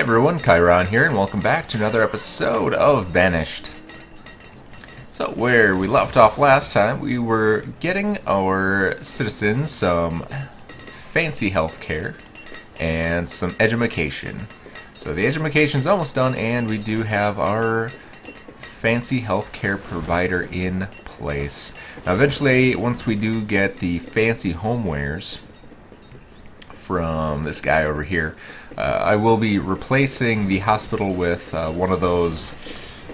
everyone, Chiron here, and welcome back to another episode of Banished. So, where we left off last time, we were getting our citizens some fancy healthcare and some edumacation. So the edumacation is almost done, and we do have our fancy healthcare provider in place. Now, eventually, once we do get the fancy homewares from this guy over here, I will be replacing the hospital with one of those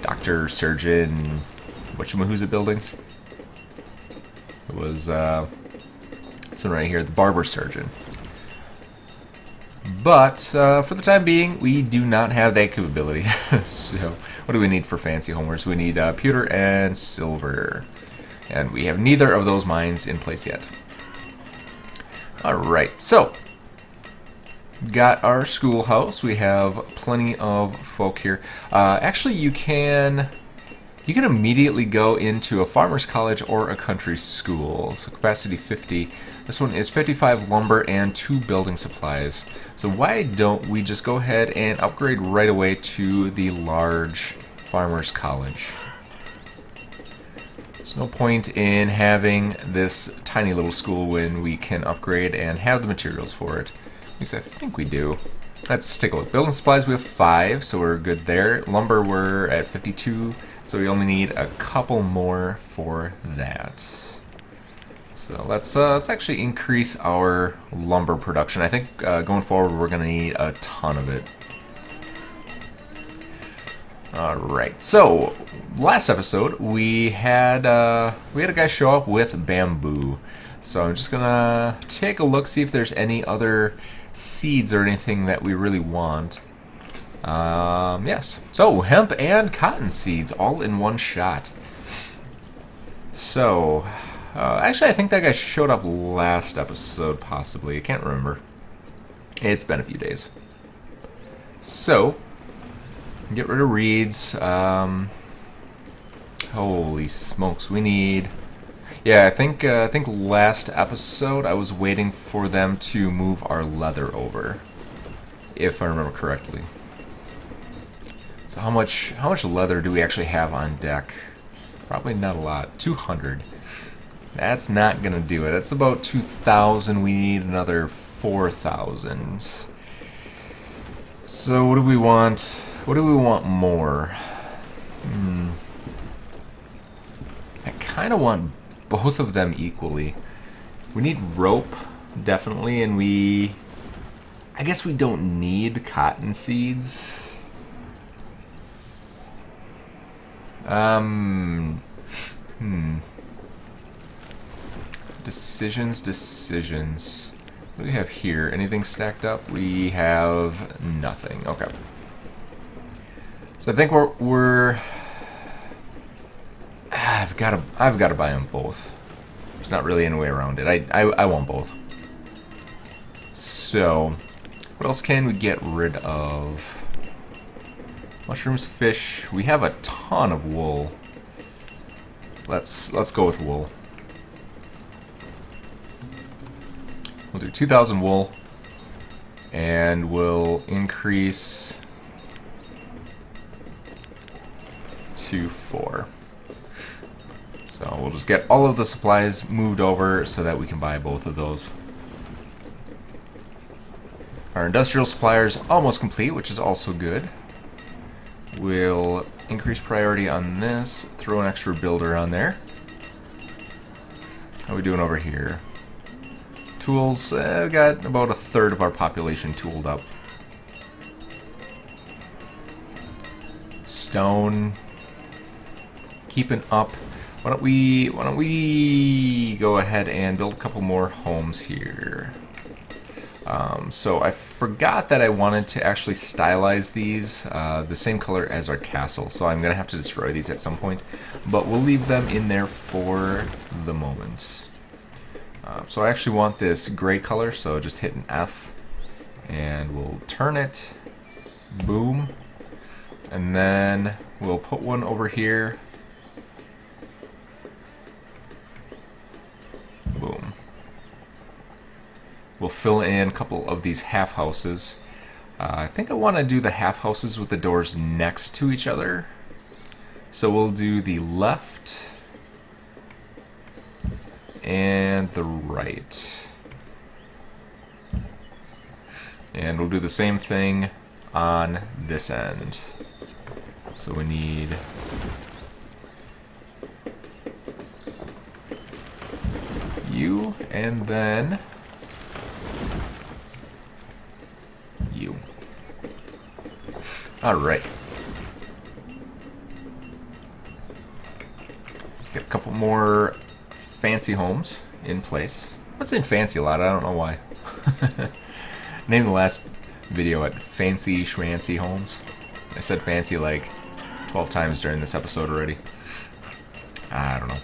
doctor, surgeon, whatchamahoozit buildings. It was this one right here, the barber surgeon. But for the time being, we do not have that capability. So what do we need for fancy homewares? We need pewter and silver. And we have neither of those mines in place yet. Alright, so got our schoolhouse. We have plenty of folk here. Actually, you can immediately go into a farmer's college or a country school. So capacity 50. This one is 55 lumber and 2 building supplies. So why don't we just go ahead and upgrade right away to the large farmer's college? There's no point in having this tiny little school when we can upgrade and have the materials for it. At least I think we do. Let's take a look. Building supplies, we have 5, so we're good there. Lumber, we're at 52, so we only need a couple more for that. So let's actually increase our lumber production. I think going forward we're going to need a ton of it. Alright, so last episode we had a guy show up with bamboo. So I'm just going to take a look, see if there's any other seeds or anything that we really want. Yes. So, hemp and cotton seeds all in one shot. So, actually I think that guy showed up last episode, possibly. I can't remember. It's been a few days. So, get rid of reeds. Holy smokes, we need... Yeah, I think last episode I was waiting for them to move our leather over, if I remember correctly. So how much leather do we actually have on deck? Probably not a lot. 200. That's not gonna do it. That's about 2,000. We need another 4,000. So what do we want? What do we want more? I kind of want both of them equally. We need rope, definitely, and I guess we don't need cotton seeds. Decisions. What do we have here? Anything stacked up? We have nothing. Okay. So I think we're I've got to buy them both. There's not really any way around it. I want both. So, what else can we get rid of? Mushrooms, fish. We have a ton of wool. Let's go with wool. We'll do 2,000 wool, and we'll increase to 4. So we'll just get all of the supplies moved over so that we can buy both of those. Our industrial supplier is almost complete, which is also good. We'll increase priority on this, throw an extra builder on there. How are we doing over here? Tools, we've got about a third of our population tooled up. Stone, keeping up. Why don't we go ahead and build a couple more homes here? So I forgot that I wanted to actually stylize these the same color as our castle, so I'm gonna have to destroy these at some point, but we'll leave them in there for the moment. So I actually want this gray color, so just hit an F and we'll turn it. Boom. And then we'll put one over here. Boom. We'll fill in a couple of these half houses. I think I want to do the half houses with the doors next to each other. So we'll do the left and the right. And we'll do the same thing on this end. So we need you, and then you. Alright. Get a couple more fancy homes in place. I'm saying fancy a lot, I don't know why. Named the last video at Fancy Schmancy Homes. I said fancy like 12 times during this episode already. I don't know.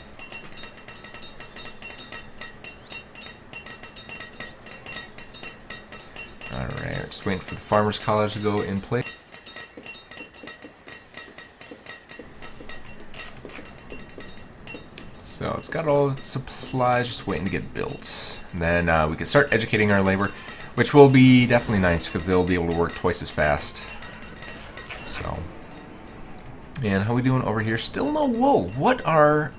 Alright, just waiting for the Farmer's College to go in place. So it's got all its supplies just waiting to get built. And then we can start educating our labor, which will be definitely nice because they'll be able to work twice as fast. So, and how we doing over here? Still no wool. What are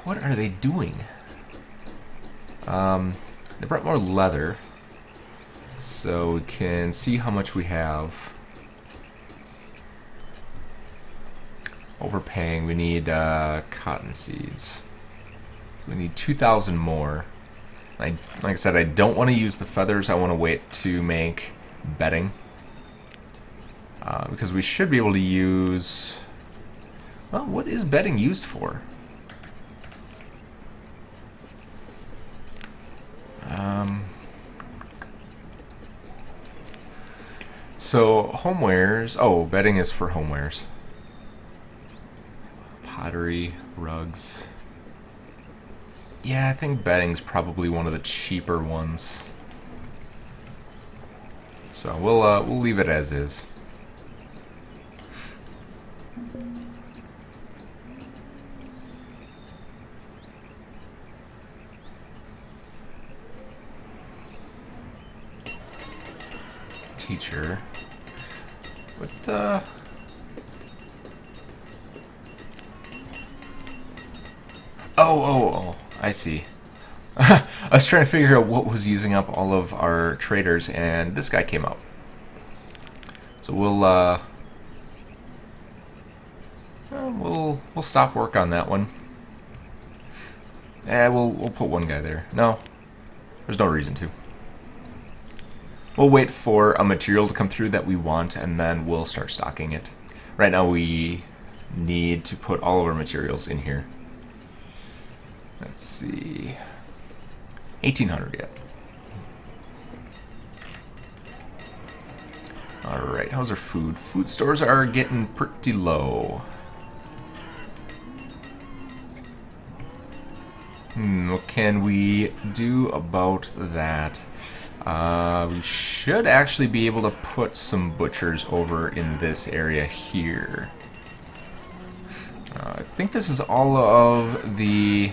they doing? They brought more leather, so we can see how much we have. Overpaying. We need cotton seeds. So we need 2,000 more. Like I said, I don't want to use the feathers. I want to wait to make bedding. Because we should be able to use... Well, what is bedding used for? So, homewares... Oh, bedding is for homewares. Pottery, rugs... Yeah, I think bedding's probably one of the cheaper ones. So we'll leave it as is. Teacher. What Oh, I see. I was trying to figure out what was using up all of our traders, and this guy came out. So we'll stop work on that one. We'll put one guy there. No, there's no reason to. We'll wait for a material to come through that we want, and then we'll start stocking it. Right now we need to put all of our materials in here. Let's see. 1,800 yet. Alright, how's our food? Food stores are getting pretty low. What can we do about that? We should actually be able to put some butchers over in this area here. I think this is all of the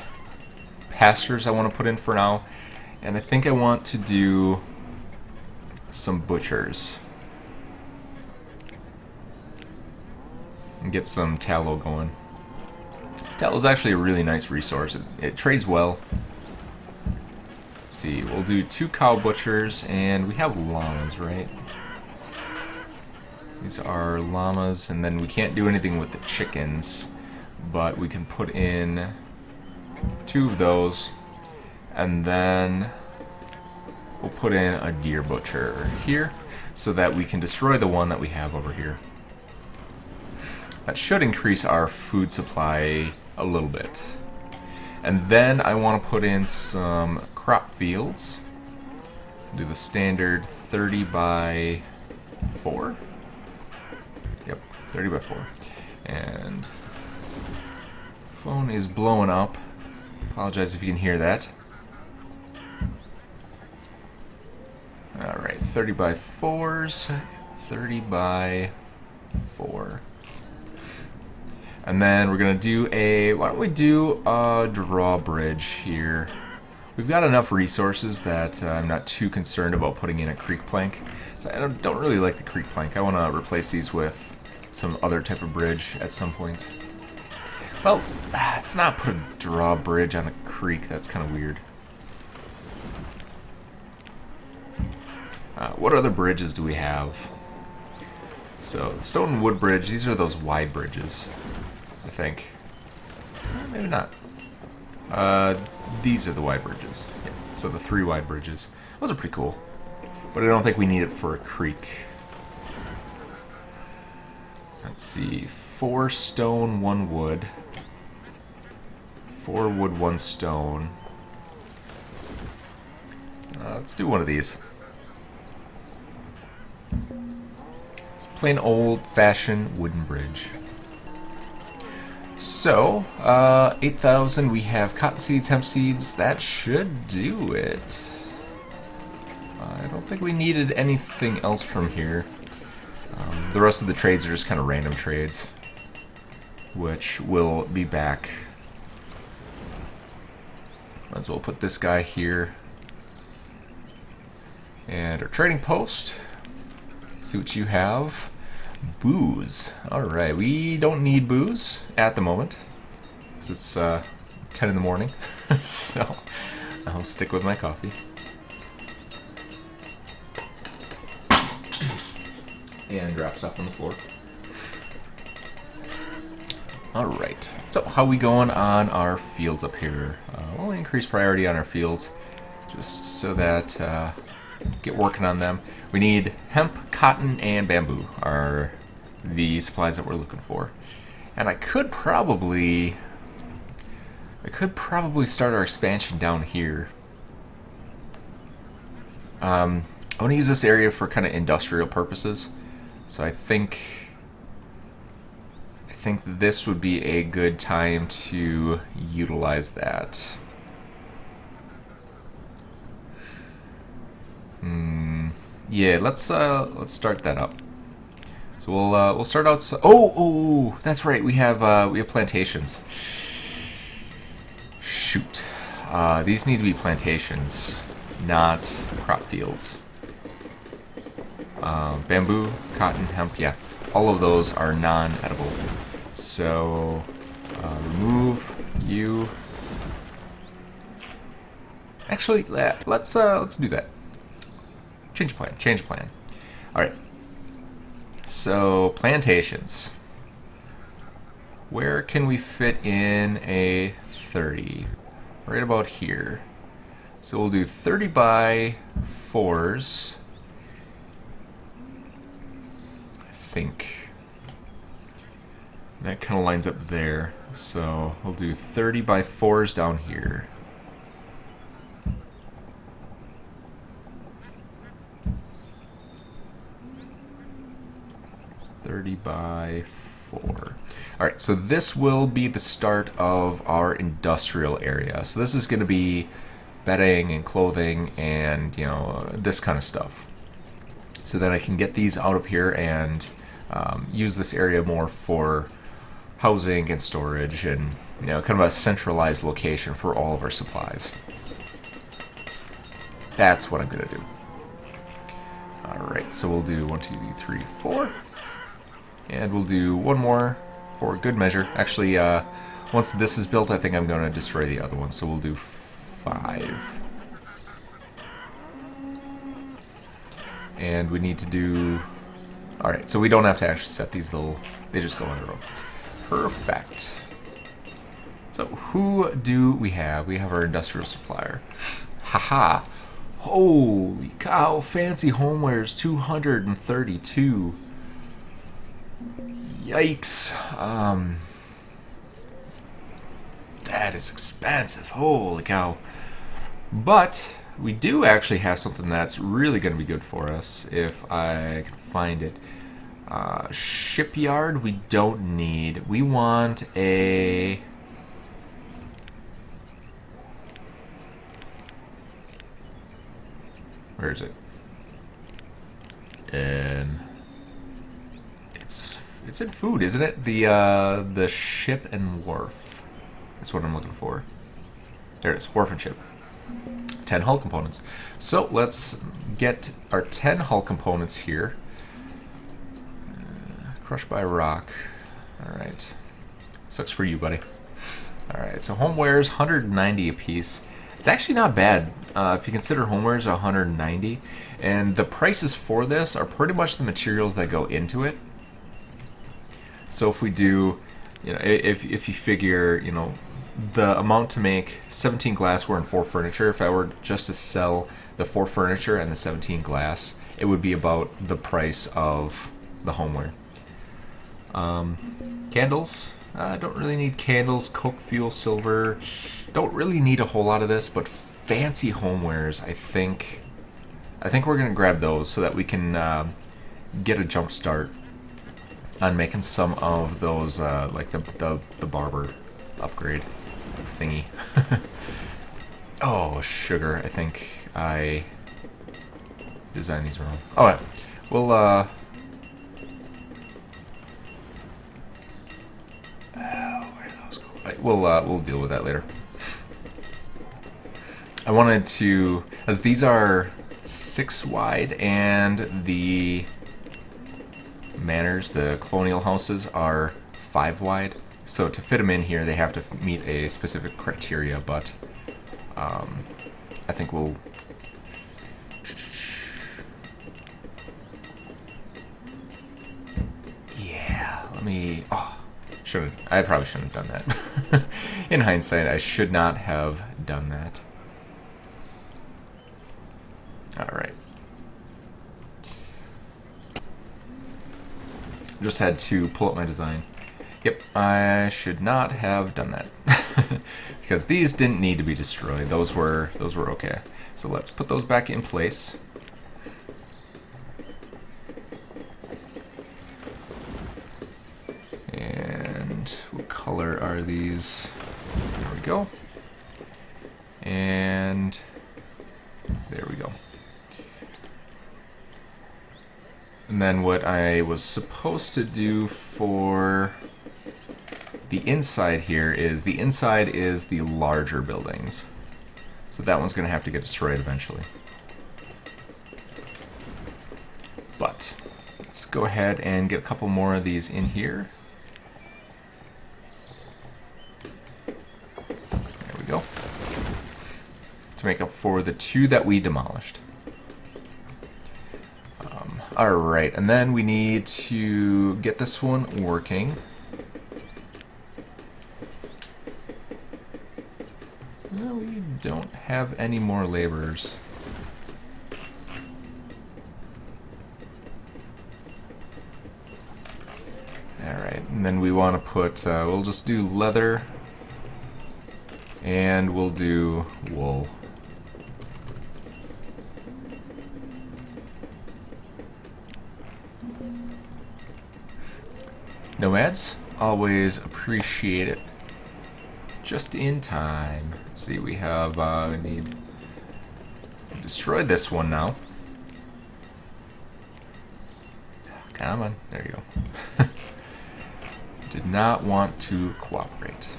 pastures I want to put in for now, and I think I want to do some butchers and get some tallow going. This tallow is actually a really nice resource. It trades well. Let's see, we'll do 2 cow butchers, and we have llamas, right? These are llamas, and then we can't do anything with the chickens, but we can put in 2 of those, and then we'll put in a deer butcher here so that we can destroy the one that we have over here. That should increase our food supply a little bit. And then I want to put in some crop fields. Do the standard 30 by 4. Yep, 30 by 4. And phone is blowing up. Apologize if you can hear that. Alright, 30 by 4s, 30 by 4. And then we're going to do why don't we do a drawbridge here We've got enough resources that I'm not too concerned about putting in a creek plank. So I don't really like the creek plank. I want to replace these with some other type of bridge at some point. Well, let's not put a drawbridge on a creek. That's kind of weird. What other bridges do we have? So, stone and wood bridge. These are those wide bridges, I think. Maybe not. These are the wide bridges. Yeah, so the 3 wide bridges. Those are pretty cool. But I don't think we need it for a creek. Let's see. 4 stone, 1 wood. 4 wood, 1 stone. Let's do one of these. It's a plain old-fashioned wooden bridge. So, 8,000, we have cotton seeds, hemp seeds. That should do it. I don't think we needed anything else from here. The rest of the trades are just kind of random trades, which will be back. Might as well put this guy here. And our trading post. See what you have. Booze. Alright, we don't need booze at the moment, because it's 10 in the morning, so I'll stick with my coffee. And drop stuff on the floor. Alright, so how we going on our fields up here? We'll increase priority on our fields, just so that get working on them. We need hemp, cotton, and bamboo are the supplies that we're looking for. And I could probably start our expansion down here. I want to use this area for kind of industrial purposes, so I think this would be a good time to utilize that. Yeah, let's start that up. So we'll start out. Oh, that's right. We have plantations. Shoot, these need to be plantations, not crop fields. Bamboo, cotton, hemp. Yeah, all of those are non-edible. So remove you. Actually, let's do that. Change plan. Alright. So, plantations. Where can we fit in a 30? Right about here. So we'll do 30 by 4s. I think. That kind of lines up there. So we'll do 30 by 4s down here. 30 by 4. Alright, so this will be the start of our industrial area. So this is going to be bedding and clothing and, you know, this kind of stuff. So that I can get these out of here and use this area more for housing and storage and, you know, kind of a centralized location for all of our supplies. That's what I'm going to do. Alright, so we'll do 1, 2, 3, 4. And we'll do one more for good measure. Actually, once this is built, I think I'm going to destroy the other one. So we'll do 5. And we need to do... Alright, so we don't have to actually set these little... They just go on their own. Perfect. So who do we have? We have our industrial supplier. Haha. Holy cow, fancy homewares, 232. Yikes. That is expensive. Holy cow. But we do actually have something that's really going to be good for us if I can find it. Shipyard we don't need. We want a... Where is it? And it's in food, isn't it? The ship and wharf. That's what I'm looking for. There it is, wharf and ship. 10 hull components. So let's get our 10 hull components here. Crushed by rock. Alright. Sucks for you, buddy. Alright, so homewares, 190 apiece. It's actually not bad if you consider homewares 190. And the prices for this are pretty much the materials that go into it. So if we do, you know, if you figure, you know, the amount to make 17 glassware and 4 furniture, if I were just to sell the 4 furniture and the 17 glass, it would be about the price of the homeware. Candles, I don't really need candles. Coke, fuel, silver, don't really need a whole lot of this, but fancy homewares, I think we're gonna grab those so that we can get a jump start on making some of those, like the barber upgrade thingy. Oh, sugar. I think I designed these wrong. Oh, yeah. We'll, where do those go? Right, we'll deal with that later. I wanted to, as these are 6 wide and the manors, the colonial houses, are 5 wide. So to fit them in here, they have to meet a specific criteria, but I think we'll... Yeah, let me... Oh, I probably shouldn't have done that. In hindsight, I should not have done that. Alright. Just had to pull up my design. Yep, I should not have done that. Because these didn't need to be destroyed. Those were okay. So let's put those back in place. And what color are these? There we go. And there we go. And then what I was supposed to do for the inside here is, the inside is the larger buildings. So that one's going to have to get destroyed eventually. But let's go ahead and get a couple more of these in here. There we go. To make up for the 2 that we demolished. Alright, and then we need to get this one working. No, we don't have any more laborers. Alright, and then we want to put, we'll just do leather, and we'll do wool. Nomads, always appreciate it. Just in time. Let's see, we have, we need... destroyed this one now. Come on, there you go. Did not want to cooperate.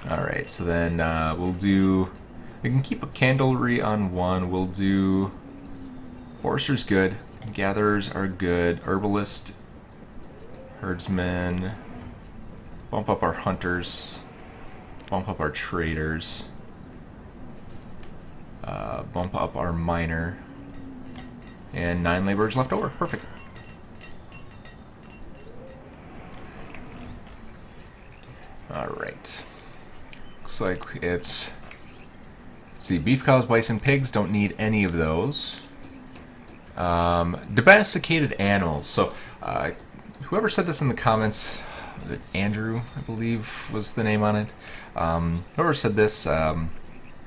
Alright, so then we'll do... We can keep a candlery on 1. We'll do... Forester's good. Gatherers are good. Herbalist... Herdsmen, bump up our hunters, bump up our traders, bump up our miner, and 9 laborers left over. Perfect. Alright. Looks like it's... Let's see, beef, cows, bison, pigs, don't need any of those. Domesticated animals. So, whoever said this in the comments, was it Andrew, I believe was the name on it? Whoever said this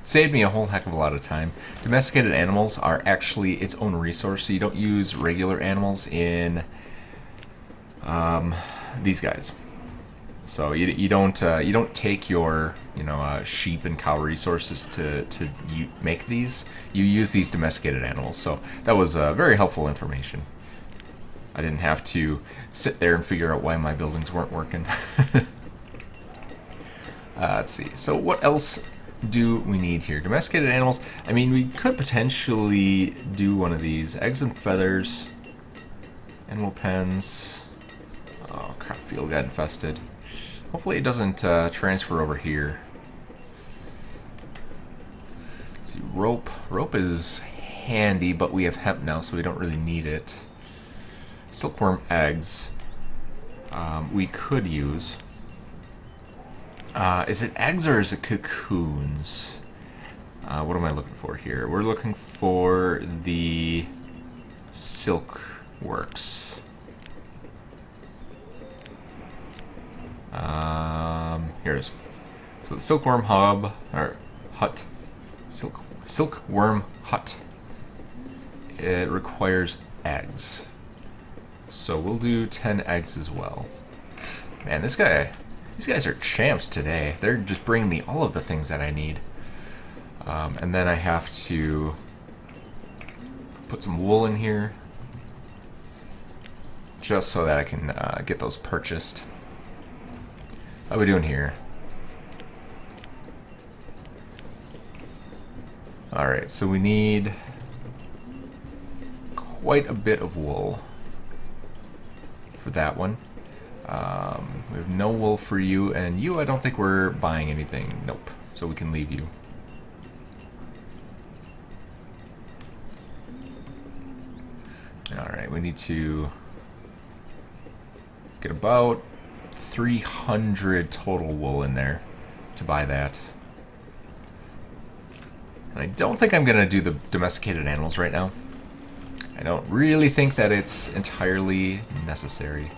saved me a whole heck of a lot of time. Domesticated animals are actually its own resource, so you don't use regular animals in these guys. So you don't take your sheep and cow resources to make these. You use these domesticated animals. So that was very helpful information. I didn't have to sit there and figure out why my buildings weren't working. Let's see. So what else do we need here? Domesticated animals. I mean, we could potentially do one of these. Eggs and feathers. Animal pens. Oh, crap, field got infested. Hopefully it doesn't transfer over here. Let's see, rope. Rope is handy, but we have hemp now, so we don't really need it. Silkworm eggs. We could use. Is it eggs or is it cocoons? What am I looking for here? We're looking for the silk works. Here it is. So the silkworm hub or hut, silkworm hut. It requires eggs, so we'll do 10 eggs as well. Man, these guys are champs today. They're just bringing me all of the things that I need. And then I have to put some wool in here, just so that I can get those purchased. How are we doing here? Alright, so we need quite a bit of wool for that one. We have no wool for you, and you, I don't think we're buying anything. Nope. So we can leave you. Alright, we need to get about 300 total wool in there to buy that. And I don't think I'm going to do the domesticated animals right now. I don't really think that it's entirely necessary.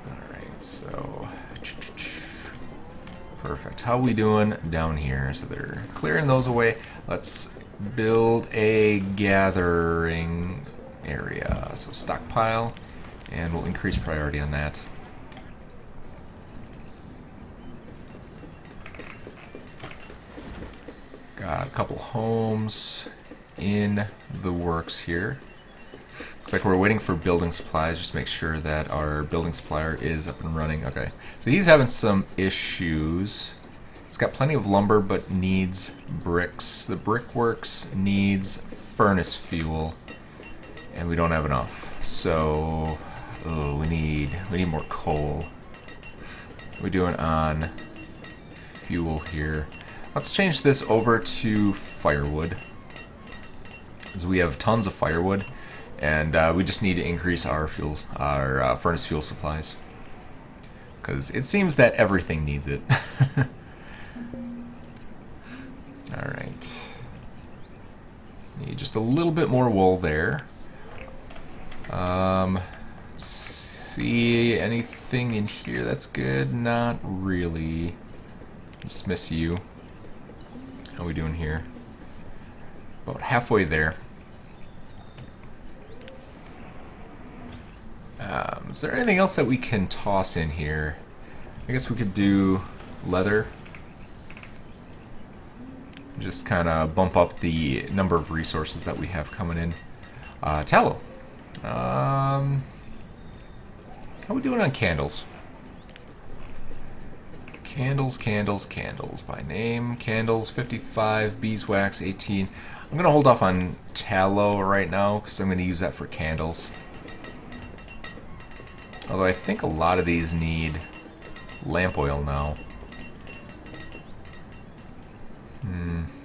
Alright, so... Perfect. How are we doing down here? So they're clearing those away. Let's build a gathering area. So stockpile, and we'll increase priority on that. Got a couple homes in the works here. Looks like we're waiting for building supplies, just to make sure that our building supplier is up and running. Okay, so he's having some issues. He's got plenty of lumber, but needs bricks. The brickworks needs furnace fuel, and we don't have enough. So, we need more coal. What are we doing on fuel here? Let's change this over to firewood, because we have tons of firewood, and we just need to increase our furnace fuel supplies, because it seems that everything needs it. All right, need just a little bit more wool there. Let's see, anything in here that's good? Not really. Dismiss you. How are we doing here? About halfway there. Is there anything else that we can toss in here? I guess we could do leather. Just kind of bump up the number of resources that we have coming in. Tallow. How are we doing on candles? Candles, candles, candles. By name, candles, 55, beeswax, 18. I'm going to hold off on tallow right now, because I'm going to use that for candles. Although I think a lot of these need lamp oil now.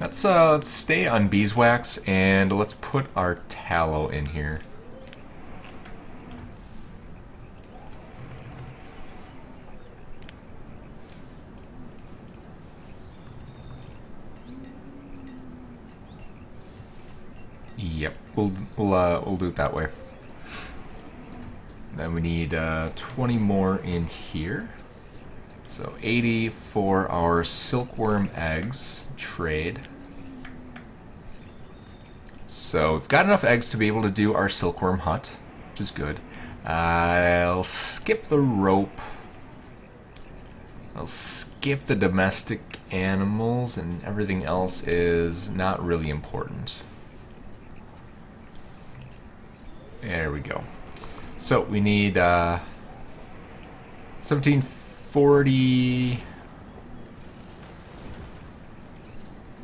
Let's stay on beeswax, and let's put our tallow in here. Yep, we'll do it that way. Then we need 20 more in here. So 80 for our silkworm eggs trade. So we've got enough eggs to be able to do our silkworm hut, which is good. I'll skip the rope. I'll skip the domestic animals, and everything else is not really important. There we go. So we need 1740,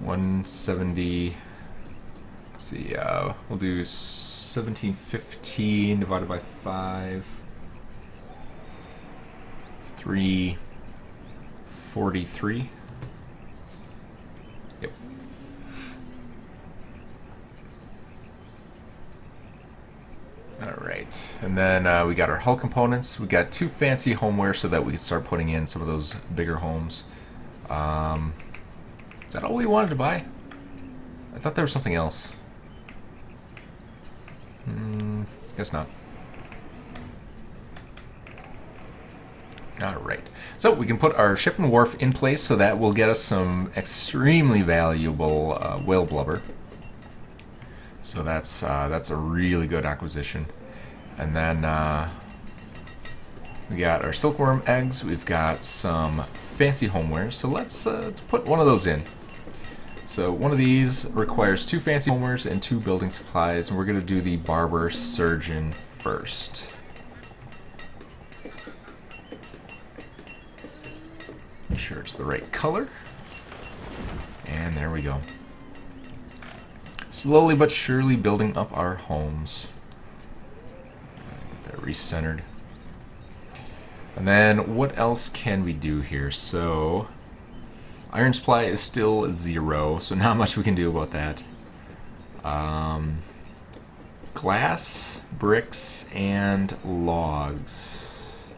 170. Let's see, we'll do 1715 divided by 5. It's 343. Yep. Alright, and then we got our hull components. We got 2 fancy homeware so that we can start putting in some of those bigger homes. Is that all we wanted to buy? I thought there was something else. Guess not. Alright, so we can put our ship and wharf in place, so that will get us some extremely valuable whale blubber. So that's a really good acquisition. And then we got our silkworm eggs. We've got some fancy homeware. So let's put one of those in. So one of these requires 2 fancy homewares and 2 building supplies, and we're going to do the barber surgeon first. Make sure it's the right color. And there we go. Slowly but surely building up our homes. Get that recentered. And then what else can we do here? So iron supply is still 0, so not much we can do about that. Glass, bricks, and logs.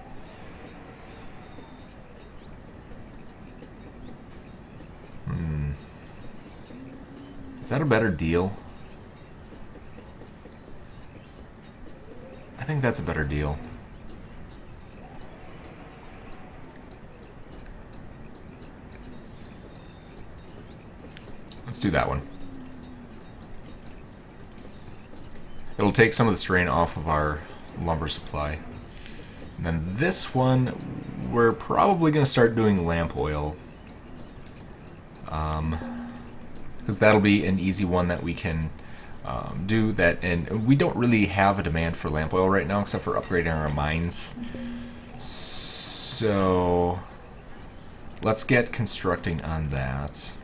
Is that a better deal? I think that's a better deal. Let's do that one. It'll take some of the strain off of our lumber supply. And then this one, we're probably going to start doing lamp oil. Because that'll be an easy one that we can do that, and we don't really have a demand for lamp oil right now except for upgrading our mines. So let's get constructing on that.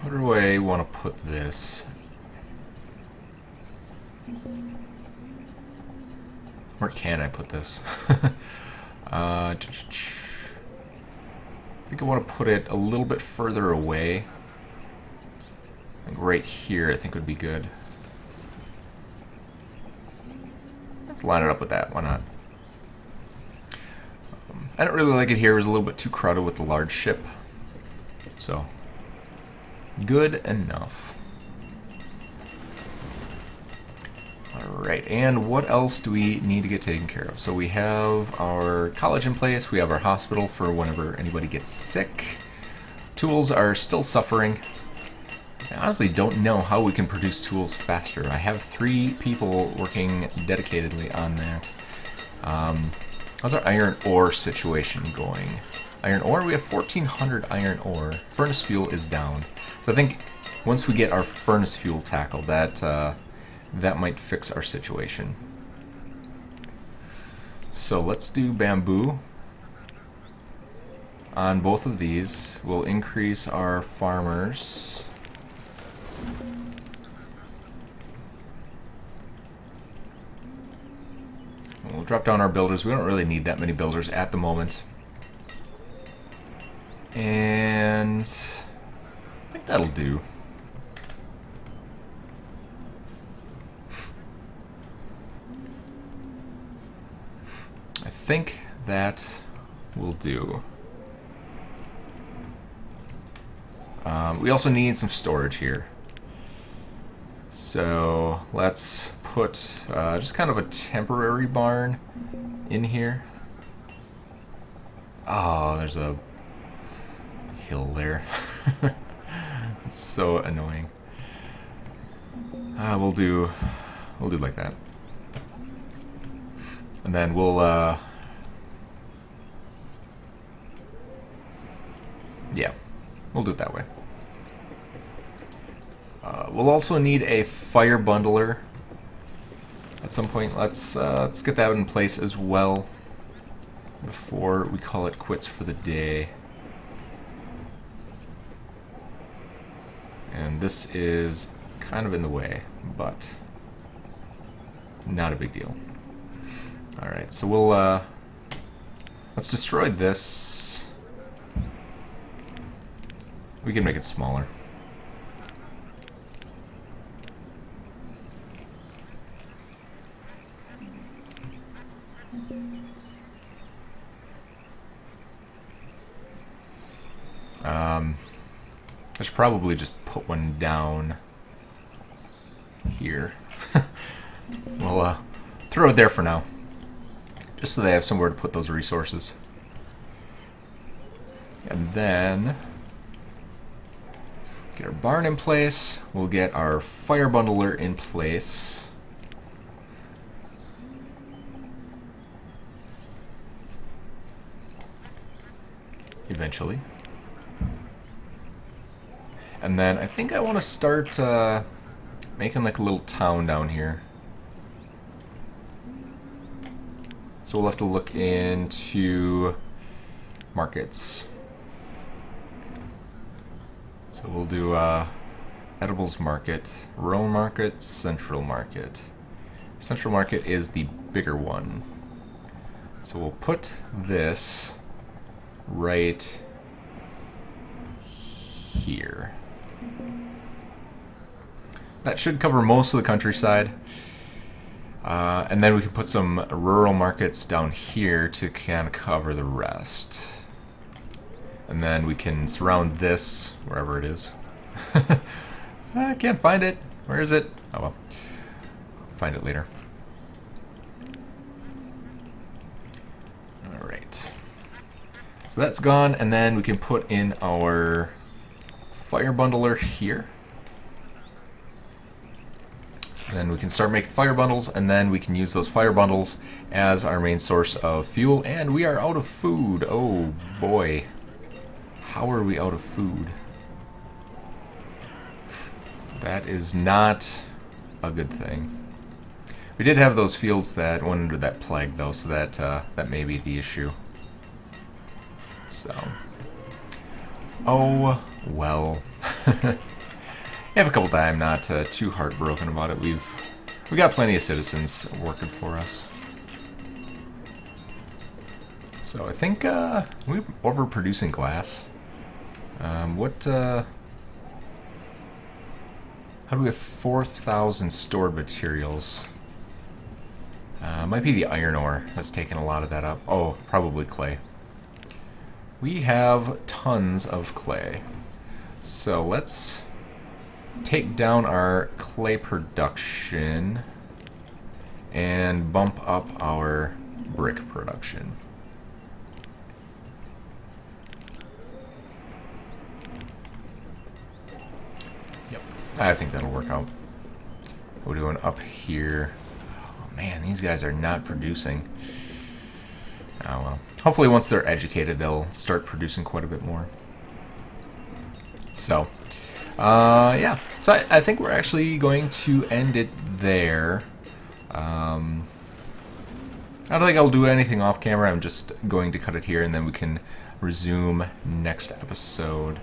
Where do I want to put this? Where can I put this? I think I want to put it a little bit further away. Like right here, I think would be good. Let's line it up with that. Why not? I don't really like it here. It was a little bit too crowded with the large ship. So, good enough. Alright, and what else do we need to get taken care of? So we have our college in place, we have our hospital for whenever anybody gets sick. Tools are still suffering. I honestly don't know how we can produce tools faster. I have 3 people working dedicatedly on that. How's our iron ore situation going? Iron ore, we have 1,400 iron ore. Furnace fuel is down. So I think once we get our furnace fuel tackled, that might fix our situation. So let's do bamboo on both of these. We'll increase our farmers. We'll drop down our builders. We don't really need that many builders at the moment. And I think that'll do. I think that will do. We also need some storage here. So let's put just kind of a temporary barn in here. Oh, there's a hill there. It's so annoying. We'll do like that. And then we'll, yeah, we'll do it that way. We'll also need a fire bundler at some point. Let's get that in place as well before we call it quits for the day. And this is kind of in the way, but not a big deal. Alright, so we'll let's destroy this. We can make it smaller. I should probably just put one down here. We'll throw it there for now, just so they have somewhere to put those resources. And then get our barn in place. We'll get our fire bundler in place. Eventually. And then I think I want to start making like a little town down here. So we'll have to look into markets. So we'll do edibles market, rural market, central market. Central market is the bigger one. So we'll put this right here. That should cover most of the countryside. And then we can put some rural markets down here to kind of cover the rest. And then we can surround this, wherever it is. I can't find it. Where is it? Oh well. Find it later. Alright. So that's gone, and then we can put in our fire bundler here. Then we can start making fire bundles, and then we can use those fire bundles as our main source of fuel. And we are out of food. Oh boy. How are we out of food? That is not a good thing. We did have those fields that went under that plague, though, so that that may be the issue. So. Oh, well. Have a couple times, not too heartbroken about it. We got plenty of citizens working for us. So I think we're overproducing glass. How do we have 4,000 stored materials? Might be the iron ore that's taking a lot of that up. Oh, probably clay. We have tons of clay. So let's take down our clay production and bump up our brick production. Yep, I think that'll work out. We're doing up here. Oh man, these guys are not producing. Oh well. Hopefully once they're educated, they'll start producing quite a bit more. So, yeah. So I think we're actually going to end it there. I don't think I'll do anything off camera. I'm just going to cut it here, and then we can resume next episode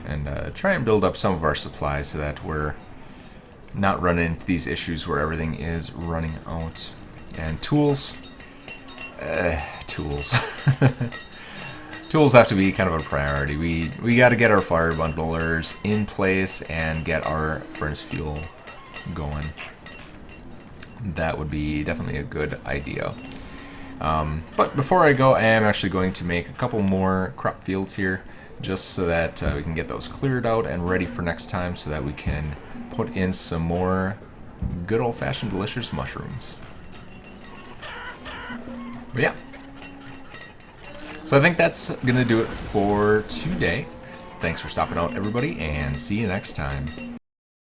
and try and build up some of our supplies so that we're not running into these issues where everything is running out. And tools. Tools. Tools have to be kind of a priority. We got to get our fire bundlers in place and get our furnace fuel going. That would be definitely a good idea. But before I go, I am actually going to make a couple more crop fields here, just so that we can get those cleared out and ready for next time, so that we can put in some more good old-fashioned delicious mushrooms. But yeah. So I think that's going to do it for today. So thanks for stopping out, everybody, and see you next time.